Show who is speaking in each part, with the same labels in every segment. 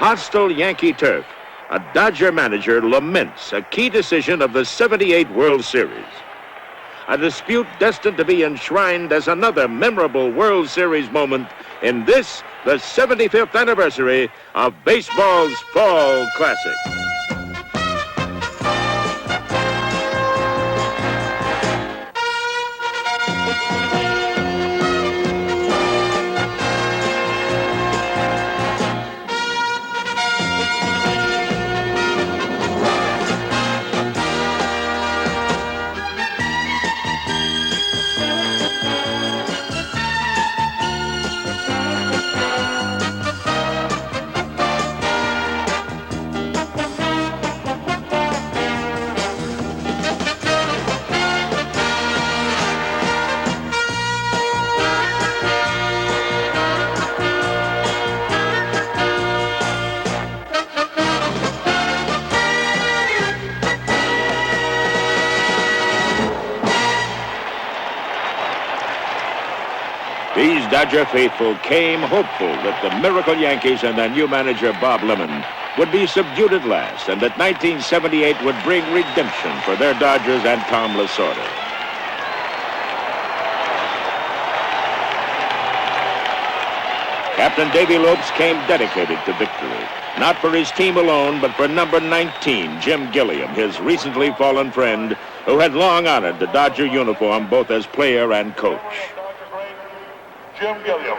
Speaker 1: hostile Yankee turf, a Dodger manager laments a key decision of the '78 World Series. A dispute destined to be enshrined as another memorable World Series moment in this, the 75th anniversary of baseball's Fall Classic. These Dodger faithful came hopeful that the miracle Yankees and their new manager, Bob Lemon, would be subdued at last and that 1978 would bring redemption for their Dodgers and Tom Lasorda. Captain Davy Lopes came dedicated to victory, not for his team alone, but for number 19, Jim Gilliam, his recently fallen friend, who had long honored the Dodger uniform both as player and coach.
Speaker 2: Jim Gilliam.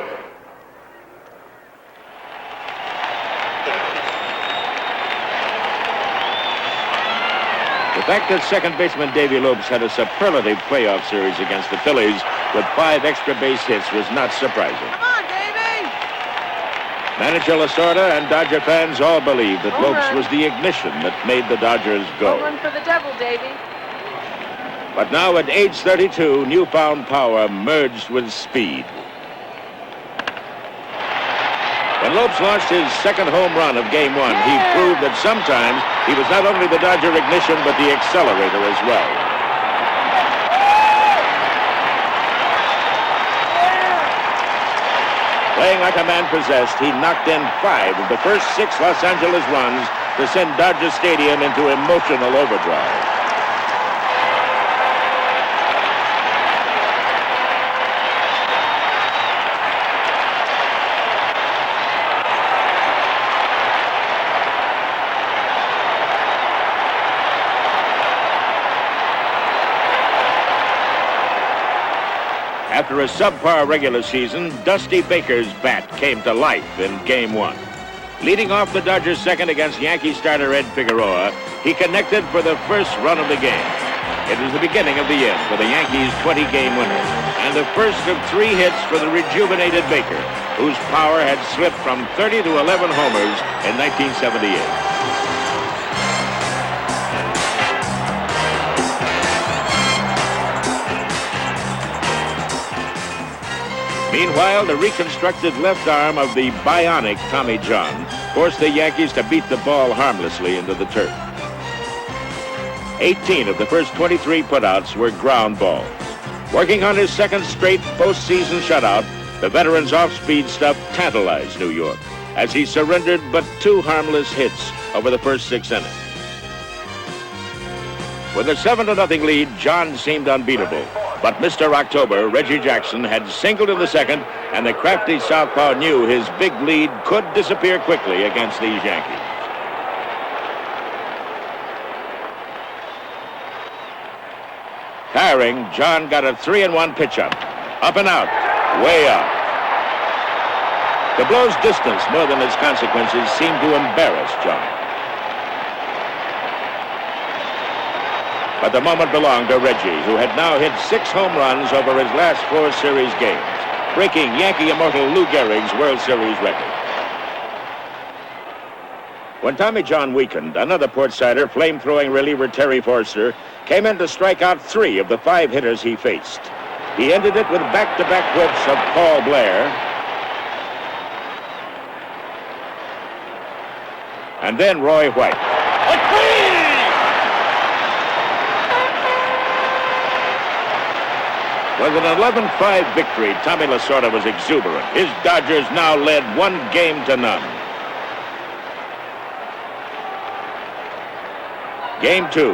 Speaker 1: The fact that second baseman Davy Lopes had a superlative playoff series against the Phillies with 5 extra base hits was not surprising.
Speaker 3: Come on, Davy!
Speaker 1: Manager Lasorda and Dodger fans all believed that Lopes was the ignition that made the Dodgers go.
Speaker 3: One for the devil, Davy.
Speaker 1: But now at age 32, newfound power merged with speed. When Lopes launched his second home run of Game 1, he proved that sometimes he was not only the Dodger ignition, but the accelerator as well. Playing like a man possessed, he knocked in 5 of the first 6 Los Angeles runs to send Dodger Stadium into emotional overdrive. After a subpar regular season, Dusty Baker's bat came to life in Game 1. Leading off the Dodgers' second against Yankee starter Ed Figueroa, he connected for the first run of the game. It was the beginning of the end for the Yankees' 20-game winner, and the first of 3 hits for the rejuvenated Baker, whose power had slipped from 30 to 11 homers in 1978. Meanwhile, the reconstructed left arm of the bionic Tommy John forced the Yankees to beat the ball harmlessly into the turf. 18 of the first 23 putouts were ground balls. Working on his second straight postseason shutout, the veteran's off-speed stuff tantalized New York as he surrendered but 2 harmless hits over the first 6 innings. With a 7-0 lead, John seemed unbeatable. But Mr. October, Reggie Jackson, had singled in the second, and the crafty southpaw knew his big lead could disappear quickly against these Yankees. Tiring, John got a 3-1 pitch up and out, way up. The blow's distance more than its consequences seemed to embarrass John. But the moment belonged to Reggie, who had now hit 6 home runs over his last 4 series games, breaking Yankee immortal Lou Gehrig's World Series record. When Tommy John weakened, another Port-Sider, flame-throwing reliever Terry Forster, came in to strike out 3 of the 5 hitters he faced. He ended it with back-to-back whiffs of Paul Blair, and then Roy White. With an 11-5 victory, Tommy Lasorda was exuberant. His Dodgers now led 1-0. Game 2,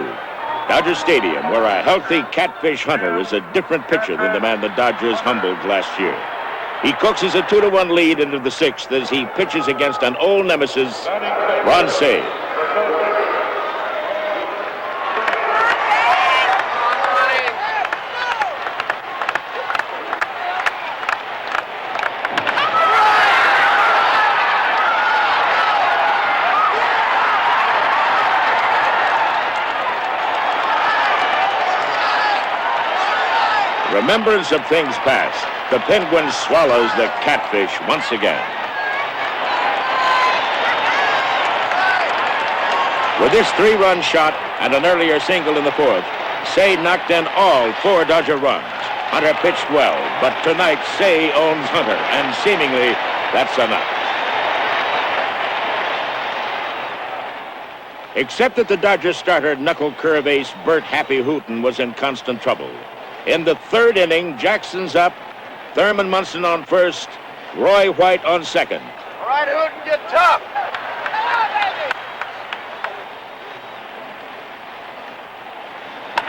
Speaker 1: Dodger Stadium, where a healthy catfish hunter is a different pitcher than the man the Dodgers humbled last year. He coaxes a 2-1 lead into the 6th as he pitches against an old nemesis, Ron Cey. Remembrance of things past. The Penguin swallows the catfish once again. With this 3-run shot and an earlier single in the 4th, Cey knocked in all 4 Dodger runs. Hunter pitched well, but tonight Cey owns Hunter, and seemingly that's enough. Except that the Dodgers starter knuckle curve ace Bert Happy Hooton was in constant trouble. In the 3rd inning, Jackson's up, Thurman Munson on first, Roy White on second.
Speaker 3: All right, Hooten, get tough.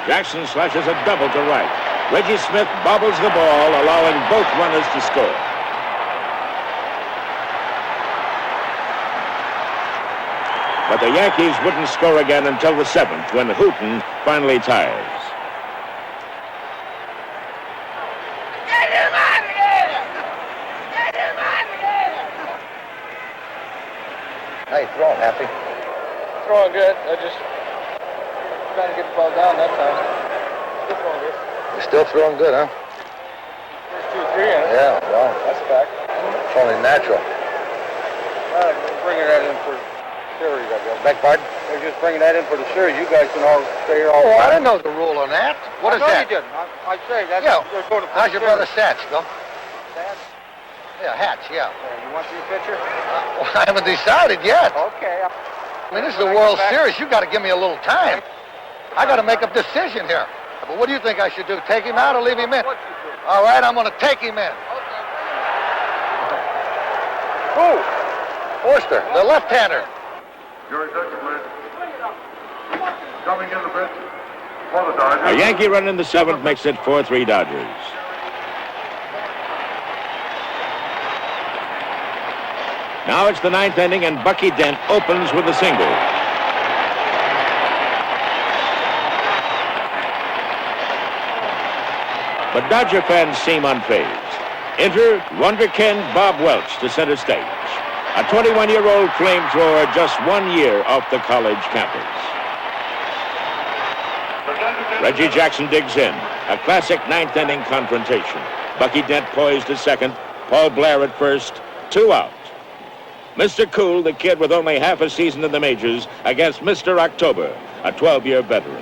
Speaker 1: Jackson slashes a double to right. Reggie Smith bobbles the ball, allowing both runners to score. But the Yankees wouldn't score again until the 7th, when Hooton finally tires.
Speaker 4: How you throwing, Happy?
Speaker 5: Throwing good. I just trying to get the ball down that time. Still throwing good.
Speaker 4: You're still throwing good, huh?
Speaker 5: First 2, 3 in it.
Speaker 4: Yeah, well,
Speaker 5: That's a fact.
Speaker 4: it's only natural.
Speaker 5: Bringing that in for series, I guess.
Speaker 4: Beg pardon?
Speaker 5: They're just bringing that in for the series. You guys can all stay here all
Speaker 4: Oh,
Speaker 5: the
Speaker 4: I
Speaker 5: time.
Speaker 4: didn't know the rule on that. What is
Speaker 5: I know
Speaker 4: that?
Speaker 5: you didn't. I say that's
Speaker 4: Yeah.
Speaker 5: they're going to
Speaker 4: How's your brother Sats, though?
Speaker 5: Stats?
Speaker 4: Yeah, Hatch, yeah.
Speaker 5: You want to be a pitcher?
Speaker 4: Well, I haven't decided yet.
Speaker 5: Okay.
Speaker 4: I mean, this is the World Series. You got to give me a little time. I got to make a decision here. But what do you think I should do? Take him out or leave him in?
Speaker 5: What you do?
Speaker 4: All right, I'm going to take him in. Who? Forster, the left-hander.
Speaker 2: Your second, please. Coming in the pitch for the Dodgers.
Speaker 1: A Yankee run in the 7th makes it 4-3 Dodgers. Now it's the 9th inning, and Bucky Dent opens with a single. But Dodger fans seem unfazed. Enter wunderkind Bob Welch to center stage. A 21-year-old flamethrower just 1 year off the college campus. Reggie Jackson digs in. A classic 9th inning confrontation. Bucky Dent poised at second. Paul Blair at first. 2 out. Mr. Cool, the kid with only half a season in the majors, against Mr. October, a 12-year veteran.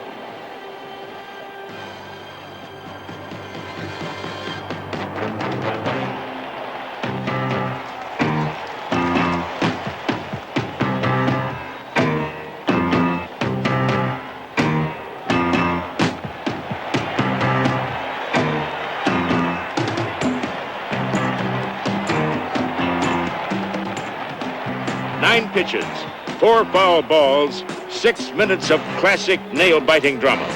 Speaker 1: Nine pitches, 4 foul balls, 6 minutes of classic nail-biting drama.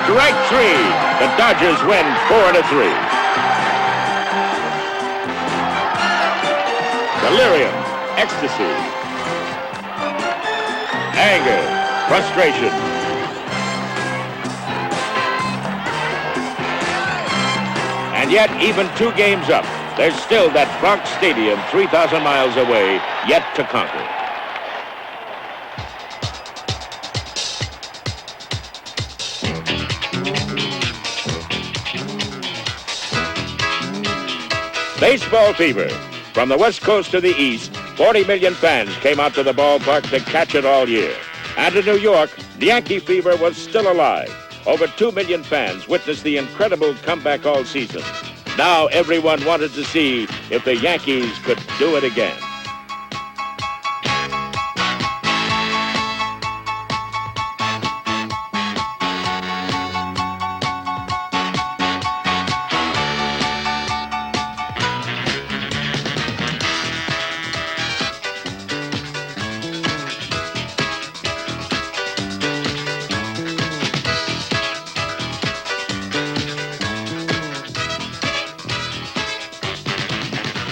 Speaker 1: Strike 3. The Dodgers win 4-3. Delirium, ecstasy, anger, frustration. And yet, even 2 games up, there's still that Bronx Stadium 3,000 miles away, yet to conquer. Baseball fever. From the West Coast to the East, 40 million fans came out to the ballpark to catch it all year. And in New York, the Yankee fever was still alive. Over 2 million fans witnessed the incredible comeback all season. Now everyone wanted to see if the Yankees could do it again.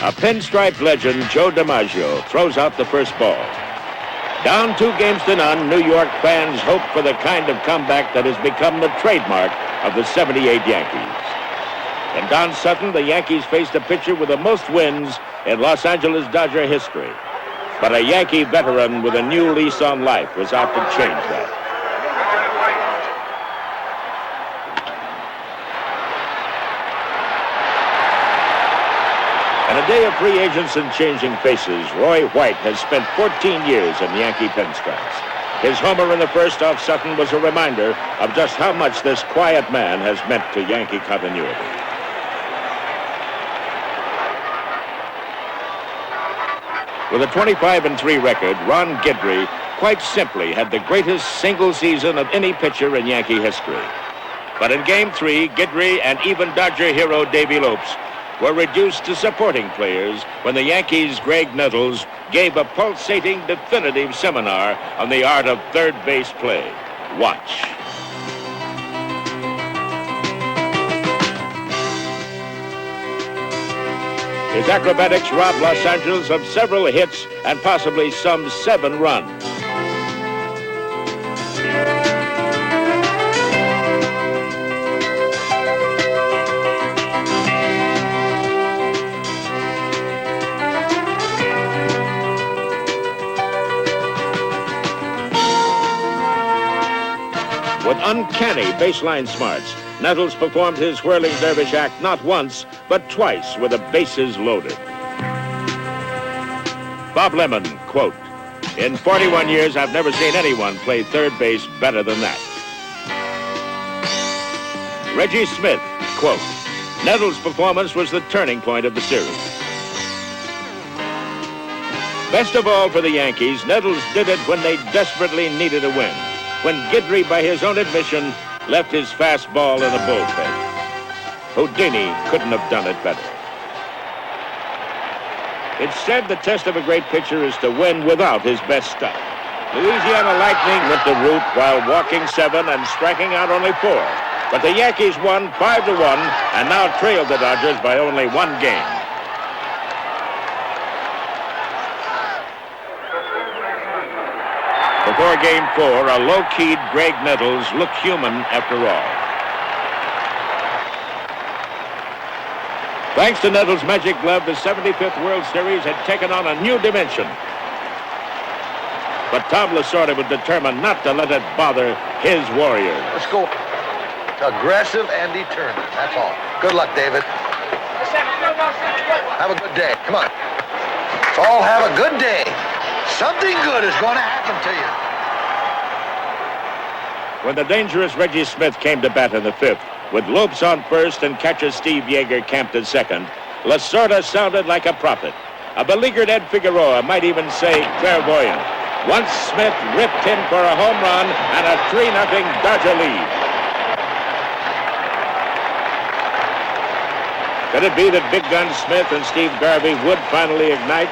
Speaker 1: A pinstripe legend, Joe DiMaggio, throws out the first ball. Down 2-0, New York fans hope for the kind of comeback that has become the trademark of the '78 Yankees. In Don Sutton, the Yankees faced a pitcher with the most wins in Los Angeles Dodger history. But a Yankee veteran with a new lease on life was out to change that. In a day of free agents and changing faces, Roy White has spent 14 years in Yankee pinstripes. His homer in the first off Sutton was a reminder of just how much this quiet man has meant to Yankee continuity. With a 25-3 record, Ron Guidry quite simply had the greatest single season of any pitcher in Yankee history. But in Game 3, Guidry and even Dodger hero Davy Lopes were reduced to supporting players when the Yankees' Greg Nettles gave a pulsating, definitive seminar on the art of third base play. Watch. His acrobatics robbed Los Angeles of several hits and possibly some 7 runs. With uncanny baseline smarts, Nettles performed his whirling dervish act not once, but twice with the bases loaded. Bob Lemon, quote, "In 41 years, I've never seen anyone play third base better than that." Reggie Smith, quote, "Nettles' performance was the turning point of the series." Best of all for the Yankees, Nettles did it when they desperately needed a win. When Guidry, by his own admission, left his fastball in a bullpen. Houdini couldn't have done it better. It's said the test of a great pitcher is to win without his best stuff. Louisiana Lightning went the route while walking 7 and striking out only 4. But the Yankees won 5-1 and now trailed the Dodgers by only 1 game. Before Game 4, a low-keyed Greg Nettles looked human after all. Thanks to Nettles' magic glove, the 75th World Series had taken on a new dimension. But Tom Lasorda was determined not to let it bother his Warriors.
Speaker 4: Let's go. Aggressive and determined. That's all. Good luck, David. Have a good day. Come on. Let's all have a good day. Something good is going to happen to you.
Speaker 1: When the dangerous Reggie Smith came to bat in the 5th, with Lopes on first and catcher Steve Yeager camped at second, Lasorda sounded like a prophet. A beleaguered Ed Figueroa might even say clairvoyant. Once Smith ripped him for a home run and a 3-0 Dodger lead. Could it be that big gun Smith and Steve Garvey would finally ignite?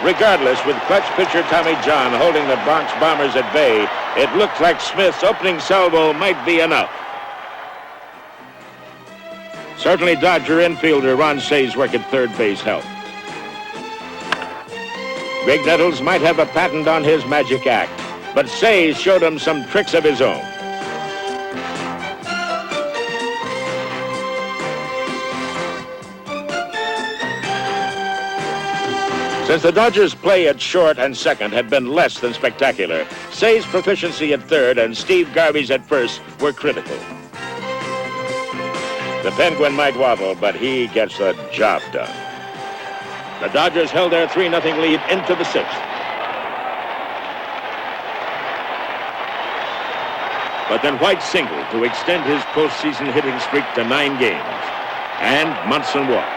Speaker 1: Regardless, with clutch pitcher Tommy John holding the Bronx Bombers at bay, it looked like Smith's opening salvo might be enough. Certainly Dodger infielder Ron Say's work at third base helped. Greg Nettles might have a patent on his magic act, but Say showed him some tricks of his own. Since the Dodgers' play at short and second had been less than spectacular, Say's proficiency at third and Steve Garvey's at first were critical. The Penguin might waddle, but he gets the job done. The Dodgers held their 3-0 lead into the 6th. But then White singled to extend his postseason hitting streak to 9 games, and Munson walked.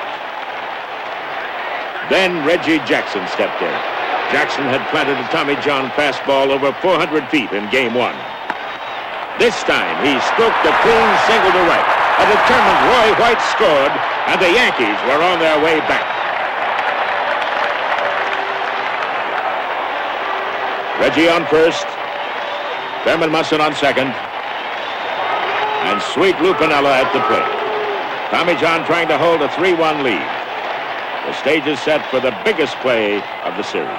Speaker 1: Then Reggie Jackson stepped in. Jackson had planted a Tommy John fastball over 400 feet in Game 1. This time, he stroked a clean single to right. A determined Roy White scored, and the Yankees were on their way back. Reggie on first, Thurman Munson on second, and Sweet Lou Piniella at the plate. Tommy John trying to hold a 3-1 lead. The stage is set for the biggest play of the series.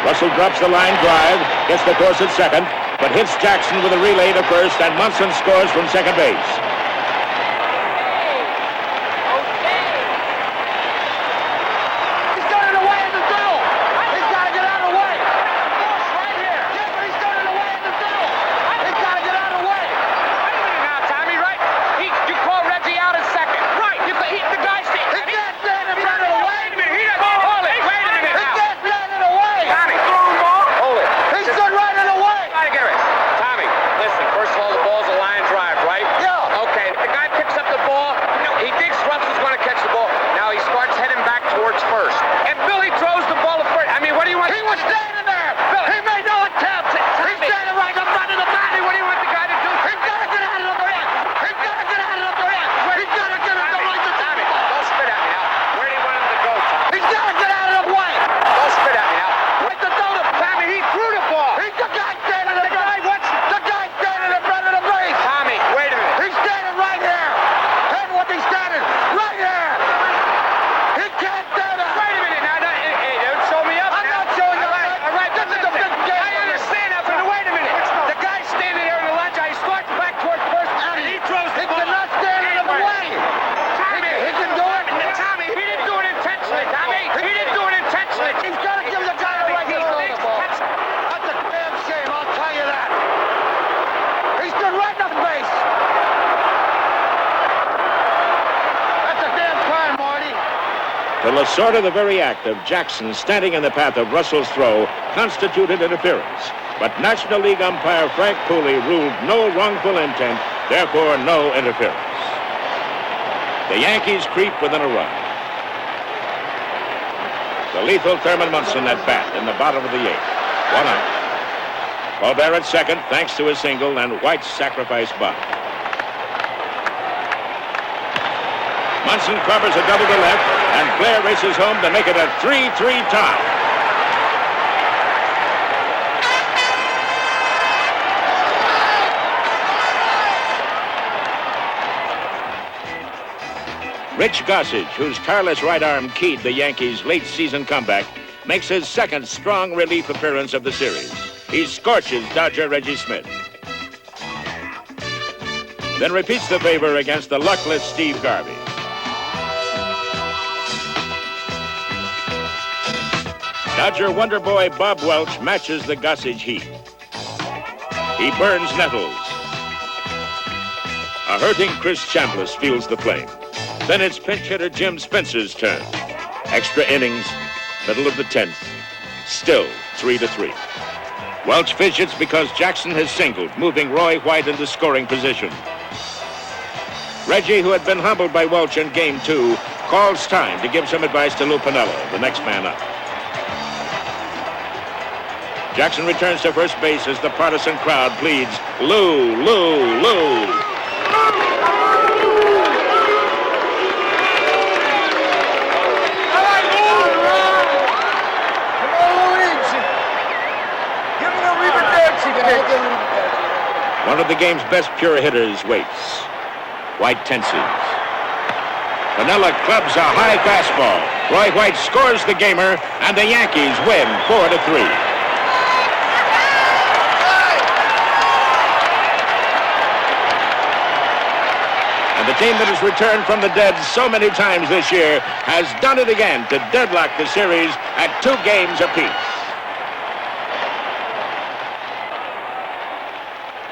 Speaker 1: Russell drops the line drive, gets the course at second, but hits Jackson with a relay to first, and Munson scores from second base. To Lasorda, the very act of Jackson standing in the path of Russell's throw constituted interference. But National League umpire Frank Cooley ruled no wrongful intent, therefore no interference. The Yankees creep within a run. The lethal Thurman Munson at bat in the bottom of the eighth. 1 out. Colbert at second, thanks to his single and White's sacrifice bunt. Munson covers a double to left, and Blair races home to make it a 3-3 tie. Rich Gossage, whose tireless right arm keyed the Yankees' late-season comeback, makes his second strong relief appearance of the series. He scorches Dodger Reggie Smith. Then repeats the favor against the luckless Steve Garvey. Dodger wonder boy Bob Welch matches the Gossage heat. He burns Nettles. A hurting Chris Chambliss feels the flame. Then it's pinch hitter Jim Spencer's turn. Extra innings, middle of the 10th. Still 3-3. Welch fidgets because Jackson has singled, moving Roy White into scoring position. Reggie, who had been humbled by Welch in Game 2, calls time to give some advice to Lou Piniella, the next man up. Jackson returns to first base as the partisan crowd pleads, Lou, Lou, Lou. One of the game's best pure hitters waits. White tenses. Piniella clubs a high fastball. Roy White scores the gamer, and the Yankees win 4-3. And the team that has returned from the dead so many times this year has done it again to deadlock the series at 2 games apiece.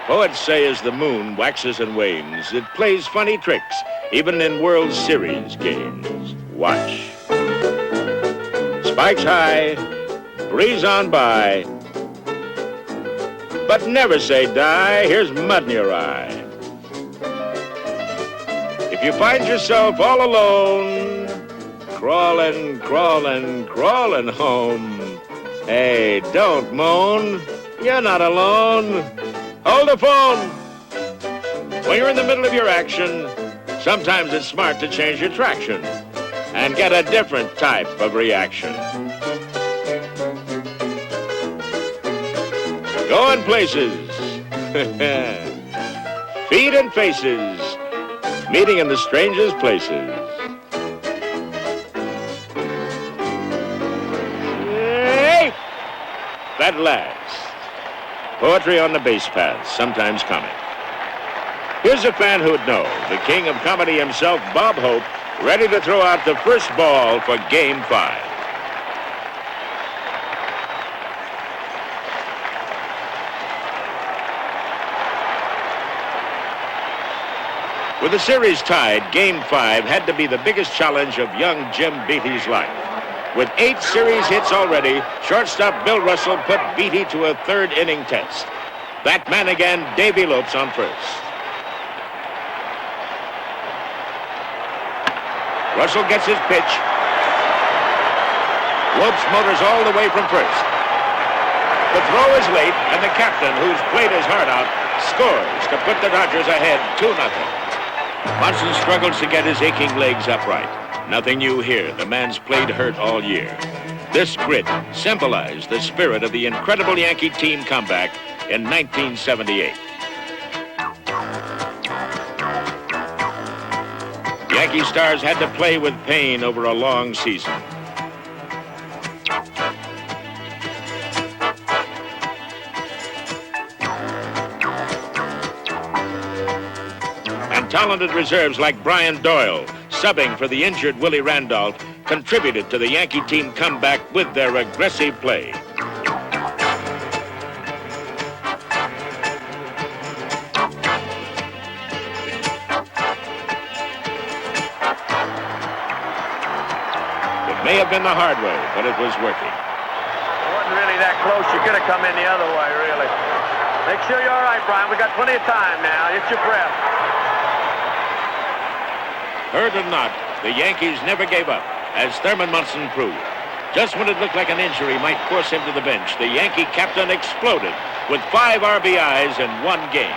Speaker 1: Poets say as the moon waxes and wanes, it plays funny tricks, even in World Series games. Watch. Spikes high, breeze on by, but never say die, here's mud in your eye. If you find yourself all alone, crawling, crawling, crawling home, hey, don't moan, you're not alone. Hold the phone. When you're in the middle of your action, sometimes it's smart to change your traction and get a different type of reaction. Going places, feet and faces, meeting in the strangest places. At last. Poetry on the base paths, sometimes comic. Here's a fan who'd know. The king of comedy himself, Bob Hope, ready to throw out the first ball for Game 5. With the series tied, Game 5 had to be the biggest challenge of young Jim Beatty's life. With 8 series hits already, shortstop Bill Russell put Beatty to a third-inning test. That man again, Davy Lopes on first. Russell gets his pitch. Lopes motors all the way from first. The throw is late, and the captain, who's played his heart out, scores to put the Dodgers ahead 2-0. Munson struggles to get his aching legs upright. Nothing new here. The man's played hurt all year. This grit symbolized the spirit of the incredible Yankee team comeback in 1978. Yankee stars had to play with pain over a long season. And talented reserves like Brian Doyle, subbing for the injured Willie Randolph, contributed to the Yankee team comeback with their aggressive play. May have been the hard way, but it was working.
Speaker 3: It wasn't really that close. You could have come in the other way, really. Make sure you're all right, Brian. We got plenty of time now. Get your breath.
Speaker 1: Hurt or not, the Yankees never gave up, as Thurman Munson proved. Just when it looked like an injury might force him to the bench, the Yankee captain exploded with 5 RBIs in 1 game.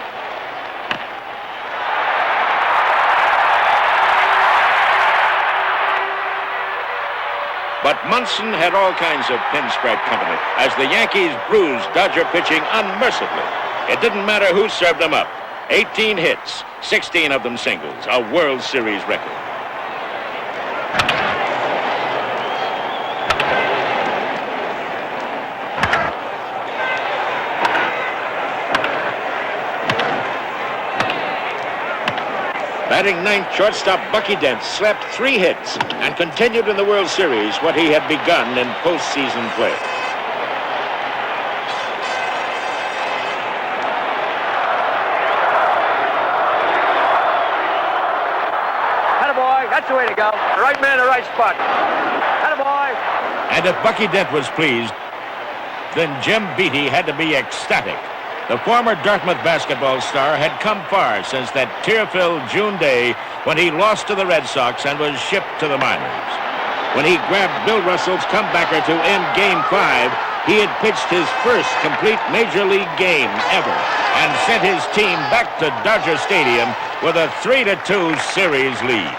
Speaker 1: But Munson had all kinds of pinstripe company as the Yankees bruised Dodger pitching unmercifully. It didn't matter who served them up. 18 hits, 16 of them singles, a World Series record. Batting ninth, shortstop Bucky Dent slapped 3 hits and continued in the World Series what he had begun in postseason play.
Speaker 3: Attaboy, that's the way to go. The right man, the right spot. Attaboy.
Speaker 1: And if Bucky Dent was pleased, then Jim Beatty had to be ecstatic. The former Dartmouth basketball star had come far since that tear-filled June day when he lost to the Red Sox and was shipped to the minors. When he grabbed Bill Russell's comebacker to end Game 5, he had pitched his first complete Major League game ever and sent his team back to Dodger Stadium with a 3-2 series lead.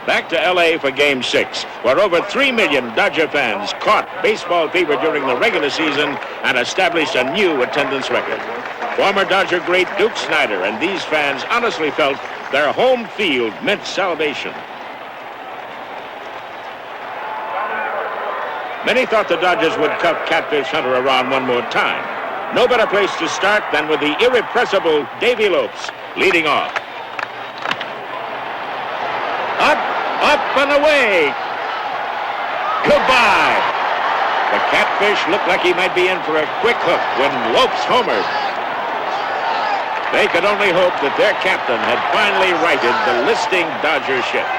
Speaker 1: Back to L.A. for Game 6, where over 3 million Dodger fans caught baseball fever during the regular season and established a new attendance record. Former Dodger great Duke Snider and these fans honestly felt their home field meant salvation. Many thought the Dodgers would cuff Catfish Hunter around one more time. No better place to start than with the irrepressible Davy Lopes leading off. Up and away. Goodbye. The Catfish looked like he might be in for a quick hook when Lopes homered. They could only hope that their captain had finally righted the listing Dodger ship.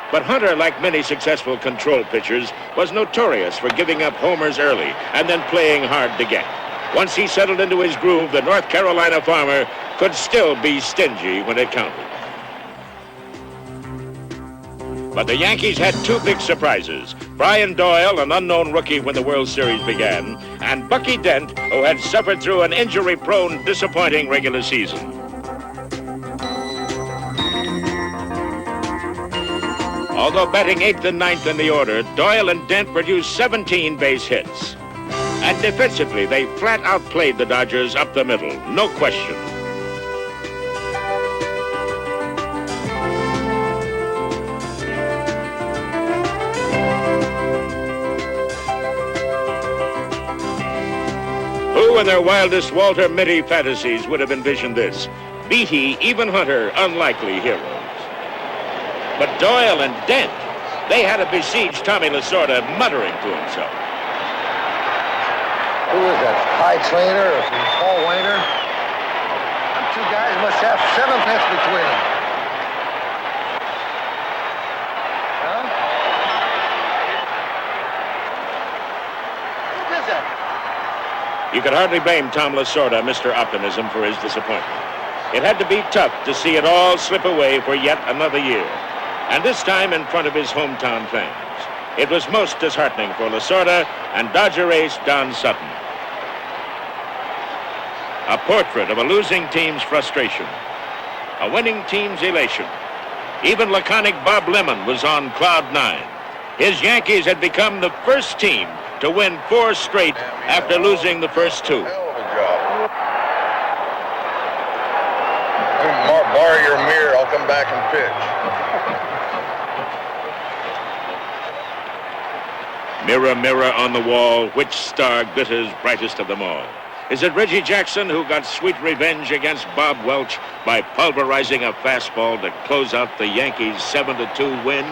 Speaker 1: But Hunter, like many successful control pitchers, was notorious for giving up homers early and then playing hard to get. Once he settled into his groove, the North Carolina farmer could still be stingy when it counted. But the Yankees had 2 big surprises. Brian Doyle, an unknown rookie when the World Series began, and Bucky Dent, who had suffered through an injury-prone, disappointing regular season. Although batting 8th and 9th in the order, Doyle and Dent produced 17 base hits. And defensively, they flat outplayed the Dodgers up the middle, no question. Few in their wildest Walter Mitty fantasies would have envisioned this. Beatty, even Hunter, unlikely heroes. But Doyle and Dent, they had to besiege Tommy Lasorda, muttering to himself.
Speaker 4: Who is that? Ty Trainer or Paul Wainer? Them two guys must have 7 pence between them. Huh? Who is that?
Speaker 1: You could hardly blame Tom Lasorda, Mr. Optimism, for his disappointment. It had to be tough to see it all slip away for yet another year, and this time in front of his hometown fans. It was most disheartening for Lasorda and Dodger ace Don Sutton. A portrait of a losing team's frustration, a winning team's elation. Even laconic Bob Lemon was on cloud 9. His Yankees had become the first team to win 4 straight after losing the first 2.
Speaker 2: Hell of a job. Borrow your mirror, I'll come back and pitch.
Speaker 1: Mirror, mirror on the wall, which star glitters brightest of them all? Is it Reggie Jackson who got sweet revenge against Bob Welch by pulverizing a fastball to close out the Yankees' 7-2 win?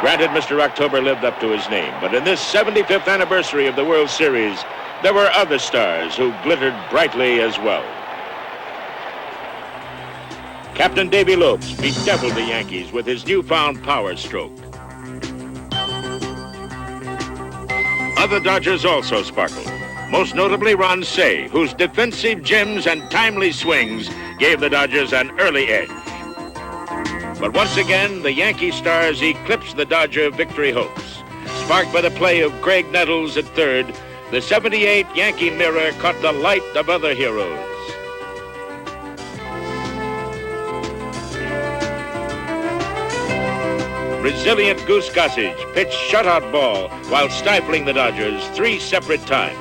Speaker 1: Granted, Mr. October lived up to his name, but in this 75th anniversary of the World Series, there were other stars who glittered brightly as well. Captain Davy Lopes bedeviled the Yankees with his newfound power stroke. Other Dodgers also sparkled, most notably Ron Cey, whose defensive gems and timely swings gave the Dodgers an early edge. But once again, the Yankee stars eclipsed the Dodger victory hopes. Sparked by the play of Craig Nettles at third, the 78 Yankee mirror caught the light of other heroes. Resilient Goose Gossage pitched shutout ball while stifling the Dodgers 3 separate times.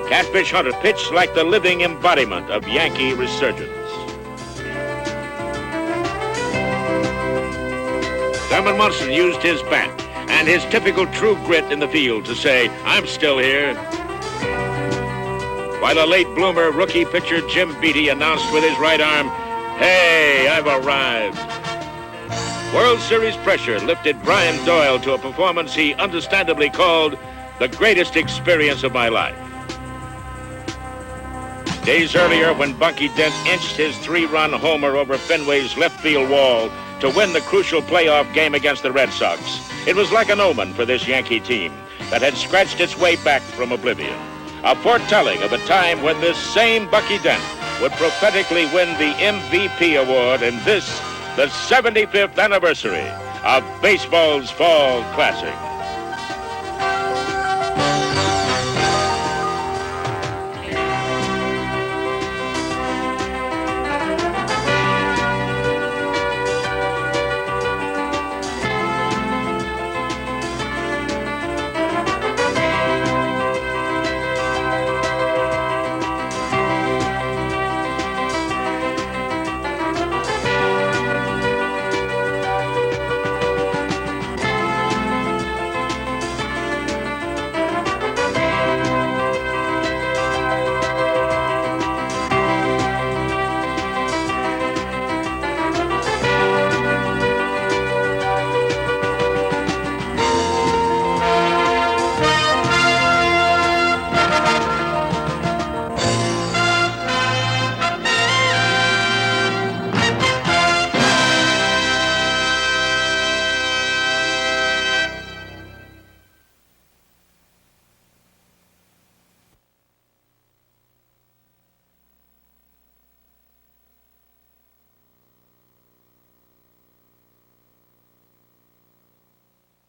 Speaker 1: Catfish Hunter pitched like the living embodiment of Yankee resurgence. Thurman Munson used his bat and his typical true grit in the field to say, "I'm still here." While a late bloomer rookie pitcher Jim Beatty announced with his right arm, "Hey, I've arrived." World Series pressure lifted Brian Doyle to a performance he understandably called the greatest experience of my life. Days earlier, when Bunky Dent inched his 3-run homer over Fenway's left field wall to win the crucial playoff game against the Red Sox, it was like an omen for this Yankee team that had scratched its way back from oblivion. A foretelling of a time when this same Bucky Dent would prophetically win the MVP award in this, the 75th anniversary of baseball's Fall Classic.